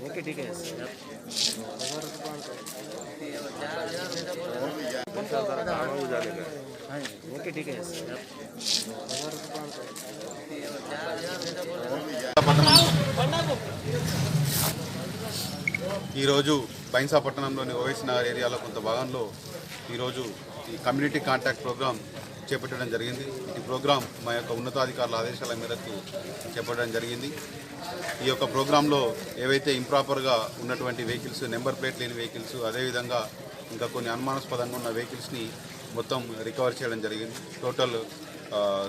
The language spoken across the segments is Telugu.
ओके ठीक है ओके ठीक है ఈరోజు బైన్సాపట్టణంలోని ఓవైసీ నగర్ ఏరియాలో కొంత భాగంలో ఈరోజు ఈ కమ్యూనిటీ కాంటాక్ట్ ప్రోగ్రాం చేపట్టడం జరిగింది. ఈ ప్రోగ్రాం మా యొక్క ఉన్నతాధికారుల ఆదేశాల మేరకు చేపట్టడం జరిగింది. ఈ యొక్క ప్రోగ్రాంలో ఏవైతే ఇంప్రాపర్గా ఉన్నటువంటి వెహికల్స్, నెంబర్ ప్లేట్ లేని వెహికల్స్, అదేవిధంగా ఇంకా కొన్ని అనుమానాస్పదంగా ఉన్న వెహికల్స్ని మొత్తం రికవర్ చేయడం జరిగింది. టోటల్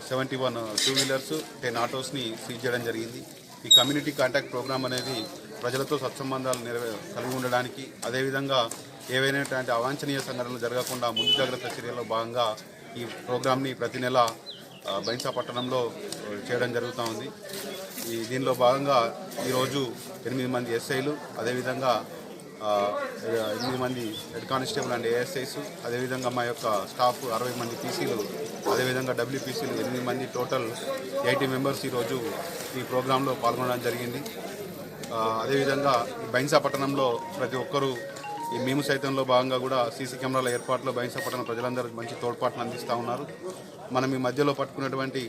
71 2 వీలర్స్ 10 ఆటోస్ని సీజ్ చేయడం జరిగింది. ఈ కమ్యూనిటీ కాంటాక్ట్ ప్రోగ్రాం అనేది ప్రజలతో సత్సంబంధాలు కలిగి ఉండడానికి, అదేవిధంగా ఏవైనటువంటి అవాంఛనీయ సంఘటనలు జరగకుండా ముందు జాగ్రత్త చర్యల్లో భాగంగా ఈ ప్రోగ్రాంని ప్రతి నెల బైన్సాపట్టణంలో చేయడం జరుగుతూ ఉంది. దీనిలో భాగంగా ఈరోజు 8 మంది ఎస్ఐలు, అదేవిధంగా 8 మంది హెడ్ కానిస్టేబుల్ అండ్ ఏఎస్ఐస్, అదేవిధంగా మా యొక్క స్టాఫ్ 60 మంది పీసీలు, అదేవిధంగా డబ్ల్యూపీసీలు 8 మంది, టోటల్ 80 మెంబర్స్ ఈరోజు ఈ ప్రోగ్రాంలో పాల్గొనడం జరిగింది. అదేవిధంగా ఈ బైన్సాపట్టణంలో ప్రతి ఒక్కరూ ఈ మేము సైతంలో భాగంగా కూడా సీసీ కెమెరాల ఏర్పాట్లో బైన్సాపట్టణం ప్రజలందరూ మంచి తోడ్పాటును అందిస్తూ ఉన్నారు. మనం ఈ మధ్యలో పట్టుకున్నటువంటి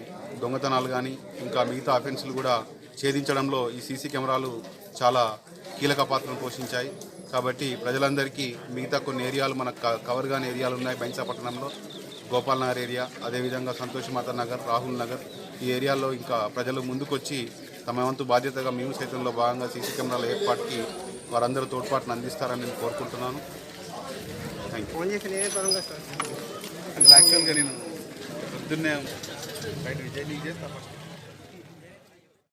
దొంగతనాలు కానీ ఇంకా మిగతా అఫెన్సులు కూడా ఛేదించడంలో ఈ సీసీ కెమెరాలు చాలా కీలక పాత్రను పోషించాయి. కాబట్టి ప్రజలందరికీ మిగతా కొన్ని ఏరియాలు మనకు కవర్ కాని ఏరియాలు ఉన్నాయి బైన్సాపట్టణంలో, గోపాల్ నగర్ ఏరియా, అదేవిధంగా సంతోషమాత నగర్, రాహుల్ నగర్, ఈ ఏరియాల్లో ఇంకా ప్రజలు ముందుకొచ్చి తమ వంతు బాధ్యతగా మేము సైతంలో భాగంగా సీసీ కెమెరాల ఏర్పాటుకి వారందరూ తోడ్పాటును అందిస్తారని నేను కోరుకుంటున్నాను. Thank you. యాక్చువల్గా నేను పొద్దున్నే బయట విజయ్ చేస్తాను.